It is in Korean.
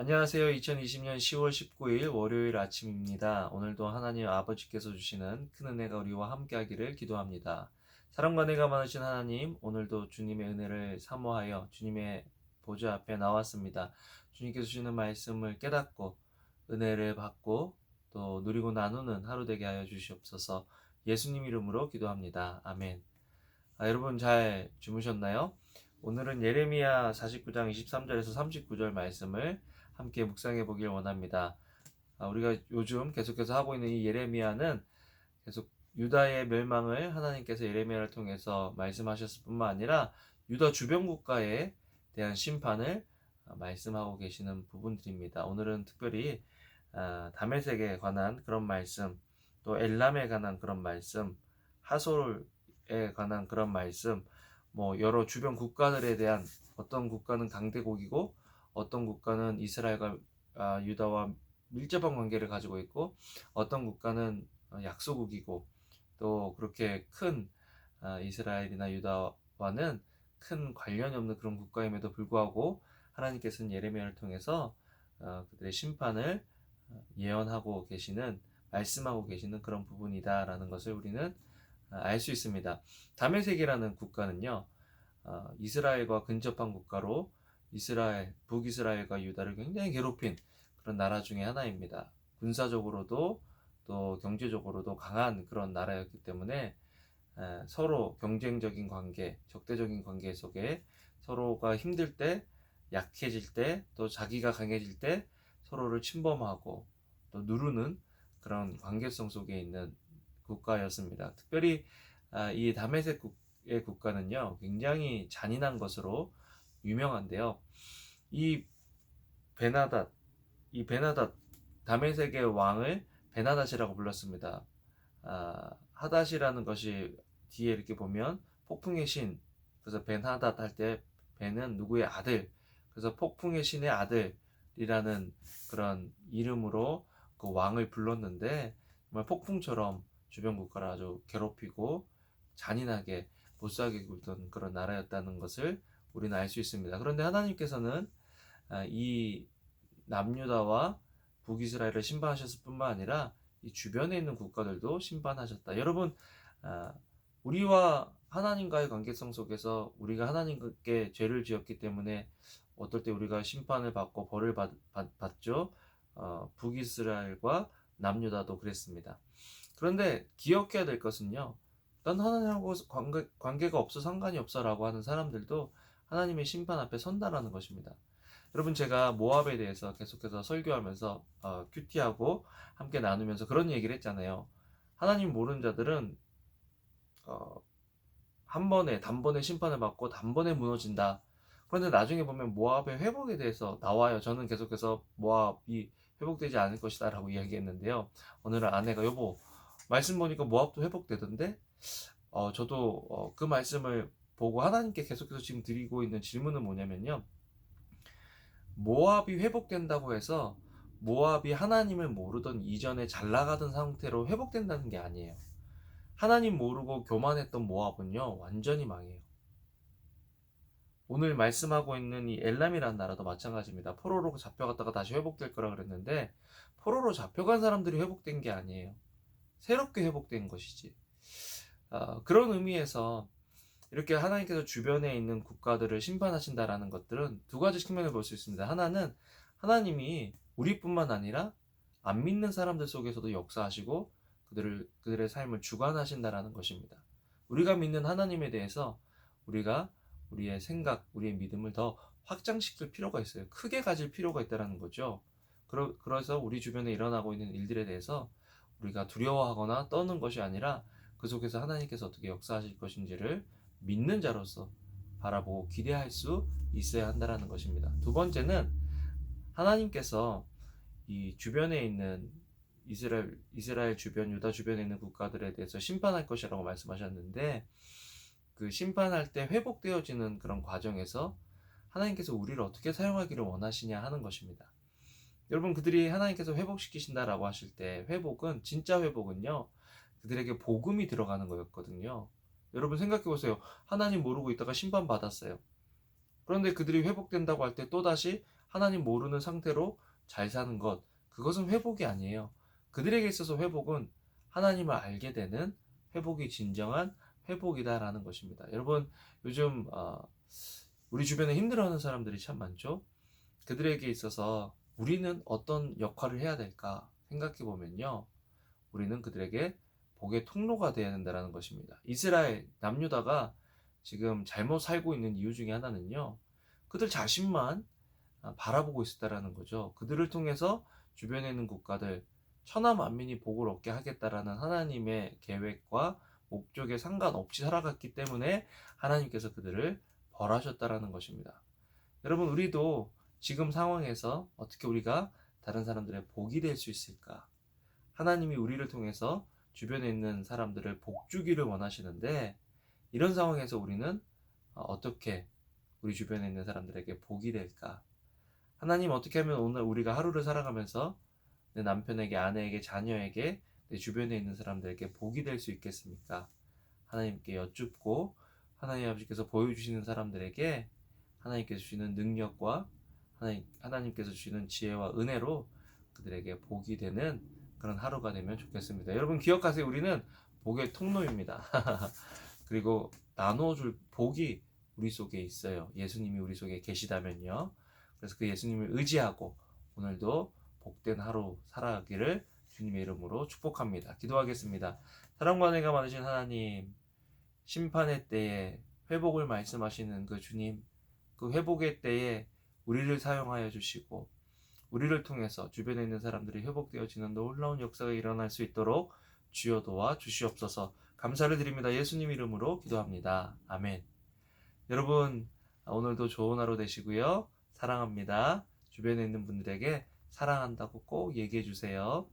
안녕하세요. 2020년 10월 19일 월요일 아침입니다. 오늘도 하나님 아버지께서 주시는 큰 은혜가 우리와 함께하기를 기도합니다. 사랑과 은혜가 많으신 하나님, 오늘도 주님의 은혜를 사모하여 주님의 보좌 앞에 나왔습니다. 주님께서 주시는 말씀을 깨닫고 은혜를 받고 또 누리고 나누는 하루 되게 하여 주시옵소서. 예수님 이름으로 기도합니다. 아멘. 여러분 잘 주무셨나요? 오늘은 예레미야 49장 23절에서 39절 말씀을 함께 묵상해 보길 원합니다. 우리가 요즘 계속해서 하고 있는 이 예레미야는 계속 유다의 멸망을 하나님께서 예레미야를 통해서 말씀하셨을 뿐만 아니라 유다 주변 국가에 대한 심판을 말씀하고 계시는 부분들입니다. 오늘은 특별히 다메섹에 관한 그런 말씀, 또 엘람에 관한 그런 말씀, 하솔에 관한 그런 말씀, 여러 주변 국가들에 대한 어떤 국가는 강대국이고 어떤 국가는 이스라엘과 유다와 밀접한 관계를 가지고 있고 어떤 국가는 약소국이고 또 그렇게 큰 이스라엘이나 유다와는 큰 관련이 없는 그런 국가임에도 불구하고 하나님께서는 예레미야를 통해서 그들의 심판을 예언하고 계시는 말씀하고 계시는 그런 부분이다라는 것을 우리는 알 수 있습니다. 다메섹이라는 국가는요, 이스라엘과 근접한 국가로 북이스라엘과 유다를 굉장히 괴롭힌 그런 나라 중에 하나입니다. 군사적으로도 또 경제적으로도 강한 그런 나라였기 때문에 서로 경쟁적인 관계, 적대적인 관계 속에 서로가 힘들 때, 약해질 때, 또 자기가 강해질 때 서로를 침범하고 또 누르는 그런 관계성 속에 있는 국가였습니다. 특별히 이 다메섹의 국가는요, 굉장히 잔인한 것으로 유명한데요. 이 베나닷, 이 베나닷, 다메섹의 왕을 베나닷이라고 불렀습니다. 하닷이라는 것이 뒤에 이렇게 보면 폭풍의 신, 그래서 벤하닷 할 때 벤은 누구의 아들, 그래서 폭풍의 신의 아들이라는 그런 이름으로 그 왕을 불렀는데 정말 폭풍처럼 주변 국가를 아주 괴롭히고 잔인하게 못살게 굴던 그런 나라였다는 것을 우리는 알 수 있습니다. 그런데 하나님께서는 이 남유다와 북이스라엘을 심판하셨을 뿐만 아니라 이 주변에 있는 국가들도 심판하셨다. 여러분, 우리와 하나님과의 관계성 속에서 우리가 하나님께 죄를 지었기 때문에 어떨 때 우리가 심판을 받고 벌을 받죠. 북이스라엘과 남유다도 그랬습니다. 그런데 기억해야 될 것은요. 난 하나님하고 관계가 없어 상관이 없어라고 하는 사람들도 하나님의 심판 앞에 선다라는 것입니다. 여러분 제가 모압에 대해서 계속해서 설교하면서 큐티하고 함께 나누면서 그런 얘기를 했잖아요. 하나님 모르는 자들은 어, 한 번에 단번에 심판을 받고 단번에 무너진다. 그런데 나중에 보면 모압의 회복에 대해서 나와요. 저는 계속해서 모압이 회복되지 않을 것이다 라고 이야기했는데요. 오늘은 아내가 여보 말씀 보니까 모압도 회복되던데 저도 그 말씀을 보고 하나님께 계속해서 지금 드리고 있는 질문은 뭐냐면요. 모압이 회복된다고 해서 모압이 하나님을 모르던 이전에 잘 나가던 상태로 회복된다는 게 아니에요. 하나님 모르고 교만했던 모압은요, 완전히 망해요. 오늘 말씀하고 있는 이 엘람이라는 나라도 마찬가지입니다. 포로로 잡혀갔다가 다시 회복될 거라 그랬는데, 포로로 잡혀간 사람들이 회복된 게 아니에요. 새롭게 회복된 것이지. 그런 의미에서 이렇게 하나님께서 주변에 있는 국가들을 심판하신다라는 것들은 두 가지 측면을 볼 수 있습니다. 하나는 하나님이 우리뿐만 아니라 안 믿는 사람들 속에서도 역사하시고 그들의 삶을 주관하신다라는 것입니다. 우리가 믿는 하나님에 대해서 우리가 우리의 생각, 우리의 믿음을 더 확장시킬 필요가 있어요. 크게 가질 필요가 있다는 거죠. 그래서 우리 주변에 일어나고 있는 일들에 대해서 우리가 두려워하거나 떠는 것이 아니라 그 속에서 하나님께서 어떻게 역사하실 것인지를 믿는 자로서 바라보고 기대할 수 있어야 한다는 것입니다. 두 번째는 하나님께서 이 주변에 있는 이스라엘 주변, 유다 주변에 있는 국가들에 대해서 심판할 것이라고 말씀하셨는데 그 심판할 때 회복되어지는 그런 과정에서 하나님께서 우리를 어떻게 사용하기를 원하시냐 하는 것입니다. 여러분 그들이 하나님께서 회복시키신다라고 하실 때 회복은 진짜 회복은요 그들에게 복음이 들어가는 거였거든요. 여러분 생각해 보세요. 하나님 모르고 있다가 심판받았어요. 그런데 그들이 회복된다고 할 때 또다시 하나님 모르는 상태로 잘 사는 것, 그것은 회복이 아니에요. 그들에게 있어서 회복은 하나님을 알게 되는 회복이 진정한 회복이다라는 것입니다. 여러분, 요즘 우리 주변에 힘들어하는 사람들이 참 많죠. 그들에게 있어서 우리는 어떤 역할을 해야 될까 생각해 보면요, 우리는 그들에게 복의 통로가 되어야 된다는 것입니다. 이스라엘 남유다가 지금 잘못 살고 있는 이유 중에 하나는요, 그들 자신만 바라보고 있었다라는 거죠. 그들을 통해서 주변에 있는 국가들 천하 만민이 복을 얻게 하겠다라는 하나님의 계획과 목적에 상관없이 살아갔기 때문에 하나님께서 그들을 벌하셨다라는 것입니다. 여러분, 우리도 지금 상황에서 어떻게 우리가 다른 사람들의 복이 될 수 있을까? 하나님이 우리를 통해서 주변에 있는 사람들을 복 주기를 원하시는데, 이런 상황에서 우리는 어떻게 우리 주변에 있는 사람들에게 복이 될까? 하나님, 어떻게 하면 오늘 우리가 하루를 살아가면서 내 남편에게, 아내에게, 자녀에게, 내 주변에 있는 사람들에게 복이 될 수 있겠습니까? 하나님께 여쭙고 하나님 아버지께서 보여주시는 사람들에게 하나님께서 주시는 능력과 하나님께서 주시는 지혜와 은혜로 그들에게 복이 되는 그런 하루가 되면 좋겠습니다. 여러분, 기억하세요. 우리는 복의 통로입니다. 그리고 나눠줄 복이 우리 속에 있어요. 예수님이 우리 속에 계시다면요. 그래서 그 예수님을 의지하고 오늘도 복된 하루 살아가기를 주님의 이름으로 축복합니다. 기도하겠습니다. 사랑과 은혜가 많으신 하나님, 심판의 때에 회복을 말씀하시는 그 주님, 그 회복의 때에 우리를 사용하여 주시고 우리를 통해서 주변에 있는 사람들이 회복되어지는 놀라운 역사가 일어날 수 있도록 주여 도와 주시옵소서. 감사를 드립니다. 예수님 이름으로 기도합니다. 아멘. 여러분, 오늘도 좋은 하루 되시고요. 사랑합니다. 주변에 있는 분들에게 사랑한다고 꼭 얘기해 주세요.